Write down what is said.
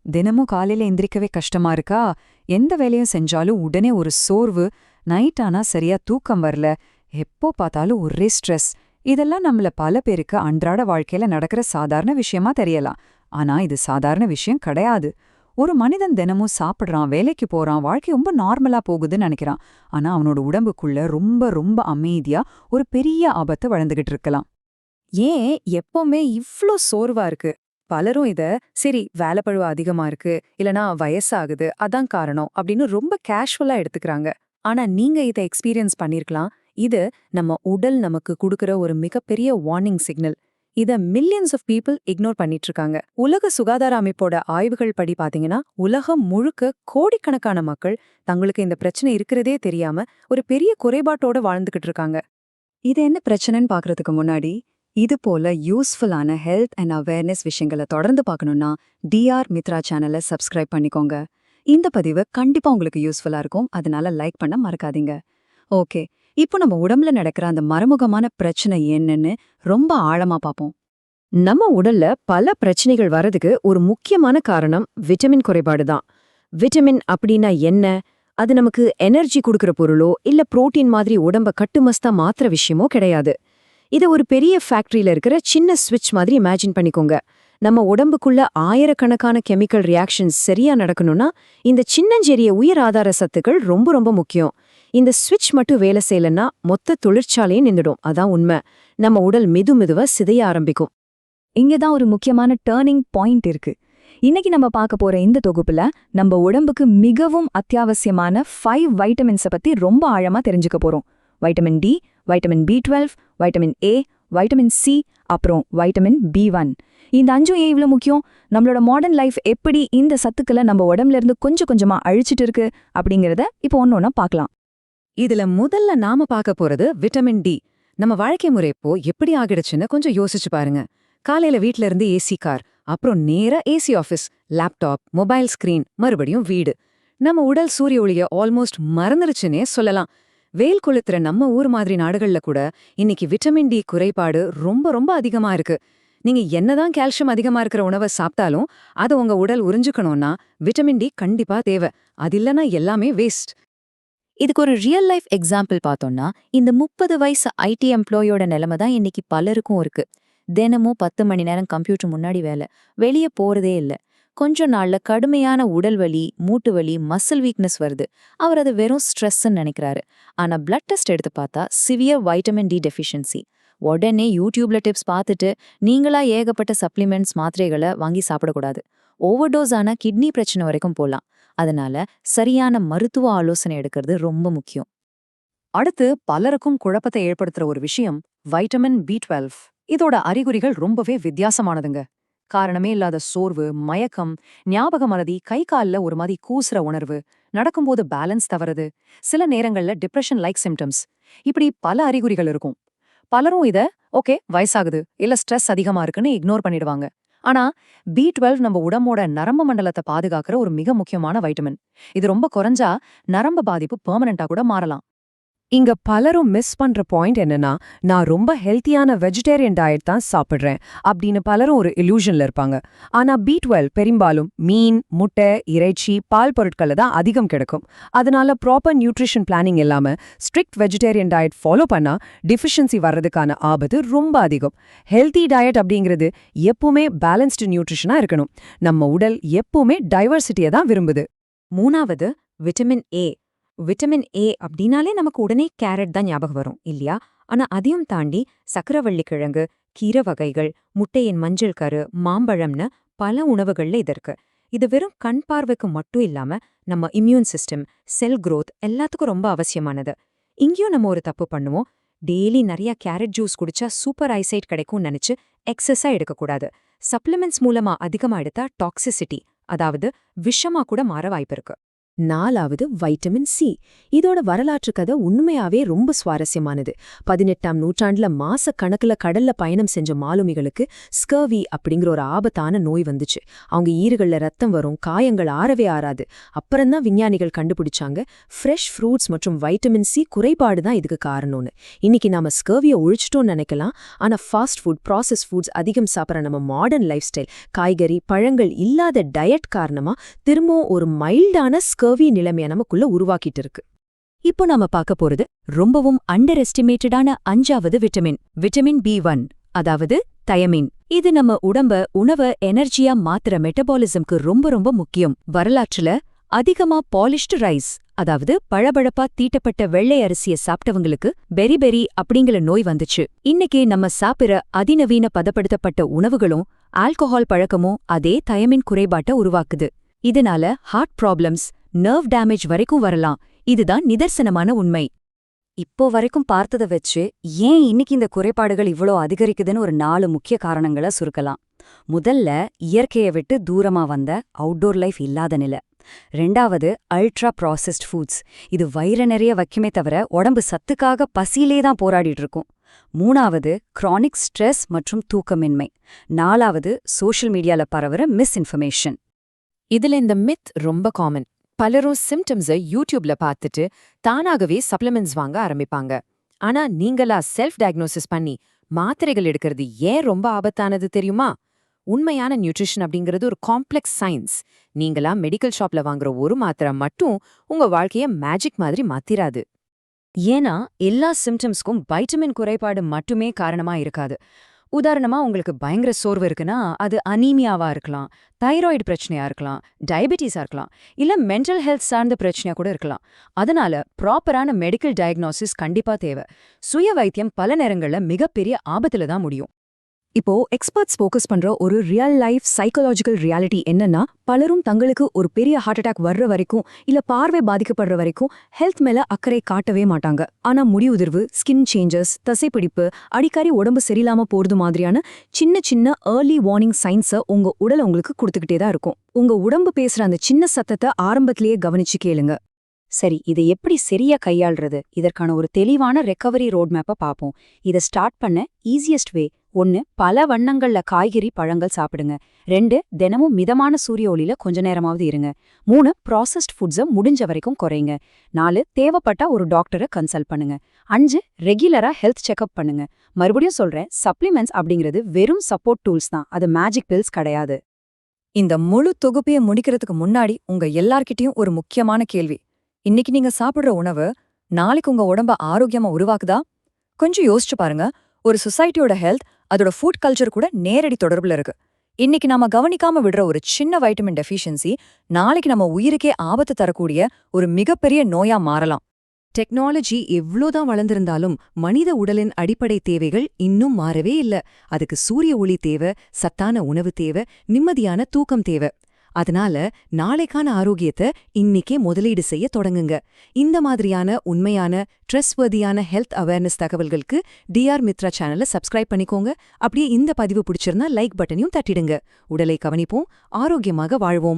தினமும் காலையில எந்திரிக்கவே கஷ்டமா இருக்கா? எந்த வேலையும் செஞ்சாலும் உடனே ஒரு சோர்வு, நைட் ஆனா சரியா தூக்கம் வரல, எப்போ பார்த்தாலும் ஒரே ஸ்ட்ரெஸ். இதெல்லாம் நம்மள பல பேருக்கு அன்றாட வாழ்க்கையில நடக்கிற சாதாரண விஷயமா தெரியலாம். ஆனா இது சாதாரண விஷயம் கிடையாது. ஒரு மனிதன் தினமும் சாப்பிடுறான், வேலைக்கு போறான், வாழ்க்கை ரொம்ப நார்மலா போகுதுன்னு நினைக்கிறான். ஆனா அவனோட உடம்புக்குள்ள ரொம்ப ரொம்ப அமைதியா ஒரு பெரிய ஆபத்து வளர்ந்துகிட்டு இருக்கலாம். ஏன் எப்பவுமே இவ்ளோ சோர்வா இருக்கு? பலரும் இத சரி வேலைப்பளுவு அதிகமா இருக்கு, இல்லனா வயசாகுது அதான் காரணம் அப்படின்னு ரொம்ப கேஷுவலா எடுத்துக்கறாங்க. ஆனா நீங்க இத எக்ஸ்பீரியன்ஸ் பண்ணிருக்கலாம். இது நம்ம உடல் நமக்கு குடுக்கிற ஒரு மிகப்பெரிய வார்னிங் சிக்னல். இத மில்லியன்ஸ் ஆஃப் பீப்புள் இக்னோர் பண்ணிட்டு இருக்காங்க. உலக சுகாதார அமைப்போட ஆய்வுகள் படி பாத்தீங்கன்னா, உலகம் முழுக்க கோடிக்கணக்கான மக்கள் தங்களுக்கு இந்த பிரச்சனை இருக்கிறதே தெரியாம ஒரு பெரிய குறைபாட்டோட வாழ்ந்துகிட்டு இருக்காங்க. இது என்ன பிரச்சனைன்னு பார்க்கறதுக்கு முன்னாடி, இது போல யூஸ்ஃபுல்லான ஹெல்த் அண்ட் அவேர்னஸ் விஷயங்களை தொடர்ந்து பார்க்கணும்னா டிஆர் மித்ரா சேனலை சப்ஸ்கிரைப் பண்ணிக்கோங்க. இந்த பதிவு கண்டிப்பா உங்களுக்கு யூஸ்ஃபுல்லா இருக்கும், அதனால லைக் பண்ண மறக்காதீங்க. ஓகே, இப்போ நம்ம உடம்புல நடக்கிற அந்த மறைமுகமான பிரச்சனை என்னன்னு ரொம்ப ஆழமா பார்ப்போம். நம்ம உடல்ல பல பிரச்சனைகள் வரதுக்கு ஒரு முக்கியமான காரணம் விட்டமின் குறைபாடு தான். விட்டமின் அப்படின்னா என்ன? அது நமக்கு எனர்ஜி கொடுக்கிற பொருளோ இல்ல புரோட்டீன் மாதிரி உடம்ப கட்டுமஸ்தா மாத்திர விஷயமோ கிடையாது. இது ஒரு பெரிய ஃபேக்டரியில இருக்கிற சின்ன ஸ்விட்ச் மாதிரி இமேஜின் பண்ணிக்கோங்க. நம்ம உடம்புக்குள்ள ஆயிரக்கணக்கான கெமிக்கல் ரியாக்ஷன்ஸ் சரியா நடக்கணும்னா இந்த சின்னஞ்செறிய உயிர் ஆதார சத்துக்கள் ரொம்ப ரொம்ப முக்கியம். இந்த ஸ்விட்ச் மட்டும் வேலை செய்யலன்னா மொத்த தொழிற்சாலையே நின்றுடும். அதான் உண்மை. நம்ம உடல் மெதுவா சிதைய ஆரம்பிக்கும். இங்கதான் ஒரு முக்கியமான டேர்னிங் பாயிண்ட் இருக்கு. இன்னைக்கு நம்ம பார்க்க போற இந்த தொகுப்புல நம்ம உடம்புக்கு மிகவும் அத்தியாவசியமான 5 வைட்டமின்ஸை பத்தி ரொம்ப ஆழமா தெரிஞ்சுக்க போறோம். Vitamin D, vitamin B12, vitamin A, vitamin C, அப்புறம் வைட்டமின் B1. இந்த 5 ஏன் இவ்வளவு முக்கியம்? நம்மளோட மாடர்ன் லைஃப் எப்படி இந்த சத்துக்களை நம்ம உடம்புல இருந்து கொஞ்சம் கொஞ்சமா அழிச்சிட்டு இருக்கு அப்படிங்கறத இப்போ ஒன்னொன்னா பார்க்கலாம். இதுல முதல்ல நாம பார்க்க போறது விட்டமின் டி. நம்ம வாழ்க்கை முறை இப்போ எப்படி ஆகிடுச்சுன்னு கொஞ்சம் யோசிச்சு பாருங்க. காலையில வீட்ல இருந்து ஏசி கார், அப்புறம் நேரா AC office, laptop, mobile screen, மறுபடியும் வீடு. நம்ம உடல் சூரிய ஒளிய ஆல்மோஸ்ட் மறந்துருச்சுன்னே சொல்லலாம். வெயில் கொளுத்துற நம்ம ஊர் மாதிரி நாடுகள்ல கூட இன்னைக்கு விட்டமின் டி குறைபாடு ரொம்ப ரொம்ப அதிகமா இருக்கு. நீங்க என்னதான் கால்சியம் அதிகமா இருக்கிற உணவை சாப்பிட்டாலும் அதை உங்க உடல் உறிஞ்சுக்கணும்னா விட்டமின் டி கண்டிப்பா தேவை. அது இல்லனா எல்லாமே வேஸ்ட். இதுக்கு ஒரு ரியல் லைஃப் எக்ஸாம்பிள் பார்த்தோம்னா, இந்த 30 வயசு ஐடி எம்ப்ளாயோட நிலைமை தான் இன்னைக்கு பலருக்கும் இருக்கு. தினமும் 10 மணி நேரம் கம்ப்யூட்டர் முன்னாடி வேலை, வெளியே போறதே இல்ல. கொஞ்ச நாள்ல கடுமையான உடல் வலி, மூட்டு வலி, மசில் வீக்னஸ் வருது. அவர் அது வெறும் ஸ்ட்ரெஸ்ன்னு நினைக்கிறாரு. ஆனா பிளட் டெஸ்ட் எடுத்து பார்த்தா சிவியர் வைட்டமின் டி டெஃபிஷியன்சி. உடனே யூடியூப்ல டிப்ஸ் பார்த்துட்டு நீங்களா ஏகப்பட்ட சப்ளிமெண்ட்ஸ் மாத்திரைகளை வாங்கி சாப்பிடக்கூடாது. ஓவர்டோஸ் ஆனா கிட்னி பிரச்சனை வரைக்கும் போலாம். அதனால சரியான மருத்துவ ஆலோசனை எடுக்கிறது ரொம்ப முக்கியம். அடுத்து பலருக்கும் குழப்பத்தை ஏற்படுத்துற ஒரு விஷயம் வைட்டமின் B12. இதோட அறிகுறிகள் ரொம்பவே வித்தியாசமானதுங்க. காரணமே இல்லாத சோர்வு, மயக்கம், ஞாபக மறதி, கை கால்ல ஒரு மாதிரி கூசுற உணர்வு, நடக்கும்போது பேலன்ஸ் தவறுது, சில நேரங்கள்ல டிப்ரெஷன் லைக் சிம்டம்ஸ், இப்படி பல அறிகுறிகள் இருக்கும். பலரும் இத ஓகே வயசாகுது இல்ல ஸ்ட்ரெஸ் அதிகமா இருக்குன்னு இக்னோர் பண்ணிடுவாங்க. ஆனா B12 நம்ம உடம்போட நரம்பு மண்டலத்தை பாதுகாக்கிற ஒரு மிக முக்கியமான வைட்டமின். இது ரொம்ப குறைஞ்சா நரம்பு பாதிப்பு பெர்மனண்டா கூட மாறலாம். இங்க பலரும் மிஸ் பண்ற பாயிண்ட் என்னன்னா, நான் ரொம்ப ஹெல்த்தியான வெஜிடேரியன் டயட் தான் சாப்பிடுறேன் அப்படின்னு பலரும் ஒரு இல்யூஷன்ல இருப்பாங்க. ஆனா B12 பெரும்பாலும் மீன், முட்டை, இறைச்சி, பால் பொருட்கள்ல தான் அதிகம் கிடைக்கும். அதனால ப்ராப்பர் நியூட்ரிஷன் பிளானிங் இல்லாம ஸ்ட்ரிக்ட் வெஜிடேரியன் டயட் ஃபாலோ பண்ணா டிஃபிஷியன்சி வர்றதுக்கான ஆபத்து ரொம்ப அதிகம். ஹெல்த்தி டயட் அப்படிங்கிறது எப்பவுமே பேலன்ஸ்டு நியூட்ரிஷனா இருக்கணும். நம்ம உடல் எப்பவுமே டைவர்சிட்டியை தான் விரும்புது. மூணாவது விட்டமின் ஏ. விட்டமின் ஏ அப்படின்னாலே நமக்கு உடனே கேரட் தான் ஞாபகம் வரும் இல்லையா? ஆனா அதையும் தாண்டி சக்கரவள்ளி கிழங்கு, கீரை வகைகள், முட்டையின் மஞ்சள் கரு, மாம்பழம்னு பல உணவுகள்ல இது இருக்கு. இது வெறும் கண் பார்வைக்கு மட்டும் இல்லாம நம்ம இம்யூன் சிஸ்டம், செல் growth எல்லாத்துக்கும் ரொம்ப அவசியமானது. இங்கேயும் நம்ம ஒரு தப்பு பண்ணுவோம். டெய்லி நிறைய கேரட் ஜூஸ் குடிச்சா சூப்பர் ஐசைட் கிடைக்கும்னு நினைச்சு எக்ஸஸா எடுக்கக்கூடாது. சப்ளிமெண்ட்ஸ் மூலமா அதிகமா எடுத்தா டாக்ஸிசிட்டி, அதாவது விஷமா கூட மாற வாய்ப்பு இருக்கு. 4வது வைட்டமின் சி. இதோட வரலாற்று கதை உண்மையாவே ரொம்ப சுவாரஸ்யமானது. 18ஆம் நூற்றாண்டுல மாச கணக்குல கடல்ல பயணம் செஞ்ச மாலுமிகளுக்கு ஸ்கர்வி அப்படிங்கிற ஒரு ஆபத்தான நோய் வந்துச்சு. அவங்க ஈறுகள்ல ரத்தம் வரும், காயங்கள் ஆறவே ஆறாது. அப்புறம்தான் விஞ்ஞானிகள் கண்டுபிடிச்சாங்க ஃப்ரெஷ் ஃப்ரூட்ஸ் மற்றும் வைட்டமின் சி குறைபாடு தான் இதுக்கு காரணம்னு. இன்னைக்கு நாம ஸ்கர்வியை ஒழிச்சிட்டோம்னு நினைக்கலாம். ஆனா ஃபாஸ்ட் ஃபுட், ப்ராசஸ் ஃபுட்ஸ் அதிகம் சாப்பிட்ற நம்ம மாடர்ன் லைஃப் ஸ்டைல், காய்கறி பழங்கள் இல்லாத டயட் காரணமா திரும்பவும் ஒரு மைல்டான ஸ்கர்வி நிலைமைய நமக்குள்ள உருவாக்கிட்டு இருக்கு. இப்போ நாம பார்க்க போறது ரொம்பவும் அண்டர் எஸ்டிமேட்டடான 5வது விட்டமின், விட்டமின் B1, அதாவது தயமின். இது நம்ம உணவ எனர்ஜியா மாத்துற மெட்டபாலிசம்க்கு ரொம்ப ரொம்ப முக்கியம். வரலாற்றுல அதிகமா பாலிஷ்டு ரைஸ், அதாவது பழபழப்பா தீட்டப்பட்ட வெள்ளை அரிசிய சாப்பிட்டவங்களுக்கு பெரிபெரி அப்படிங்கிற நோய் வந்துச்சு. இன்னைக்கு நம்ம சாப்பிடுற அதிநவீன பதப்படுத்தப்பட்ட உணவுகளும் ஆல்கஹால் பழக்கமும் அதே தயமின் குறைபாட்டை உருவாக்குது. இதனால ஹார்ட் ப்ராப்ளம்ஸ், நர்வ் டேமேஜ் வரைக்கும் வரலாம். இதுதான் நிதர்சனமான உண்மை. இப்போ வரைக்கும் பார்த்தத வச்சு ஏன் இன்னைக்கு இந்த குறைபாடுகள் இவ்ளோ அதிகரிக்குதுன்னு ஒரு 4 முக்கிய காரணங்களை சுருக்கலாம். முதல்ல, இயற்கையை விட்டு தூரமா வந்த அவுட்டோர் லைஃப் இல்லாத நிலை. 2வது, அல்ட்ரா ப்ராசஸ்ட் ஃபுட்ஸ். இது வயிறு நிறைய வைக்குமே தவிர உடம்பு சத்துக்காக பசியிலே தான் போராடிட்டு இருக்கும். 3வது, கிரானிக் ஸ்ட்ரெஸ் மற்றும் தூக்கமின்மை. 4வது, சோஷியல் மீடியால பரவுற மிஸ்இன்ஃபர்மேஷன். இதுல இந்த மித் ரொம்ப காமன். பலரும் சிம்டம்ஸை யூடியூப்ல பார்த்துட்டு தானாகவே சப்ளிமெண்ட்ஸ் வாங்க ஆரம்பிப்பாங்க. ஆனா நீங்களா செல்ஃப் டயக்னோசிஸ் பண்ணி மாத்திரைகள் எடுக்கிறது ஏன் ரொம்ப ஆபத்தானது தெரியுமா? உண்மையான நியூட்ரிஷன் அப்படிங்கிறது ஒரு காம்ப்ளெக்ஸ் சயின்ஸ். நீங்களா மெடிக்கல் ஷாப்ல வாங்குற ஒரு மாத்திரை மட்டும் உங்க வாழ்க்கைய மேஜிக் மாதிரி மாத்திராது. ஏன்னா எல்லா சிம்டம்ஸ்க்கும் வைட்டமின் குறைபாடு மட்டுமே காரணமா இருக்காது. உதாரணமா, உங்களுக்கு பயங்கர சோர்வு இருக்குன்னா அது அனீமியாவா இருக்கலாம், தைராய்டு பிரச்சனையா இருக்கலாம், டயபெட்டிஸா இருக்கலாம், இல்ல மென்டல் ஹெல்த் சார்ந்த பிரச்சனையா கூட இருக்கலாம். அதனால ப்ராப்பரான மெடிக்கல் டயக்னோசிஸ் கண்டிப்பா தேவை. சுய வைத்தியம் பல நேரங்கள்ல மிகப்பெரிய ஆபத்துல தான் முடியும். இப்போ எக்ஸ்பர்ட்ஸ் ஃபோக்கஸ் பண்ற ஒரு ரியல் லைஃப் சைக்காலஜிக்கல் ரியாலிட்டி என்னன்னா, பலரும் தங்களுக்கு ஒரு பெரிய ஹார்ட் அட்டாக் வர்ற வரைக்கும் இல்ல பார்வை பாதிக்கப்படுற வரைக்கும் ஹெல்த் மேல அக்கறை காட்டவே மாட்டாங்க. ஆனா முடிவுதிர்வு, ஸ்கின் சேஞ்சஸ், தசைப்பிடிப்பு, அடிக்கடி உடம்பு சரியில்லாம போறது மாதிரியான சின்ன சின்ன ஏர்லி வார்னிங் சைன்ஸை உங்க உடல் உங்களுக்கு கொடுத்துக்கிட்டே தான் இருக்கும். உங்க உடம்பு பேசுற அந்த சின்ன சத்தத்தை ஆரம்பத்திலேயே கவனிச்சு கேளுங்க. சரி, இதை எப்படி சரியா கையாள்றது? இதற்கான ஒரு தெளிவான ரெக்கவரி ரோட் மேப்பை பார்ப்போம். இதை ஸ்டார்ட் பண்ண ஈஸியஸ்ட் வே: 1, பல வண்ணங்கள்ல காய்கறி பழங்கள் சாப்பிடுங்க. 2, தினமும் மிதமான சூரிய ஒளியில கொஞ்ச நேரமாவது இருங்க. 3, ப்ராசஸ்ட் ஃபுட்ஸை முடிஞ்ச வரைக்கும் குறைங்க. 4, தேவைப்பட்டா ஒரு டாக்டரை கன்சல்ட் பண்ணுங்க. 5, ரெகுலரா ஹெல்த் செக்அப் பண்ணுங்க. மறுபடியும் சொல்றேன், சப்ளிமெண்ட்ஸ் அப்படிங்கிறது வெறும் சப்போர்ட் டூல்ஸ் தான், அது மேஜிக் பில்ஸ் கிடையாது. இந்த முழு தொகுப்பையை முடிக்கிறதுக்கு முன்னாடி உங்க எல்லார்கிட்டயும் ஒரு முக்கியமான கேள்வி: இன்னைக்கு நீங்க சாப்பிடுற உணவு நாளைக்கு உங்க உடம்ப ஆரோக்கியமா உருவாக்குதா? கொஞ்சம் யோசிச்சு பாருங்க. ஒரு சொசைட்டியோட ஹெல்த் அதோட ஃபுட் கல்ச்சர் கூட நேரடி தொடர்புல இருக்கு. இன்னைக்கு நாம கவனிக்காம விடுற ஒரு சின்ன வைட்டமின் டெஃபிஷியன்சி நாளைக்கு நம்ம உயிருக்கே ஆபத்து தரக்கூடிய ஒரு மிகப்பெரிய நோயா மாறலாம். டெக்னாலஜி எவ்ளோதான் வளர்ந்திருந்தாலும் மனித உடலின் அடிப்படை தேவைகள் இன்னும் மாறவே இல்ல. அதுக்கு சூரிய ஒளி தேவை, சத்தான உணவு தேவை, நிம்மதியான தூக்கம் தேவை. அதனால நாளைக்கான ஆரோக்கியத்தை இன்னிக்கே முதலீடு செய்ய தொடங்குங்க. இந்த மாதிரியான உண்மையான ட்ரஸ்ட்வர்தியான ஹெல்த் அவேர்னஸ் தகவல்களுக்கு DR மித்ரா சேனலை சப்ஸ்கிரைப் பண்ணிக்கோங்க. அப்படியே இந்த பதிவு பிடிச்சிருந்தா லைக் பட்டனையும் தட்டிடுங்க. உடலை கவனிப்போம், ஆரோக்கியமாக வாழ்வோம்.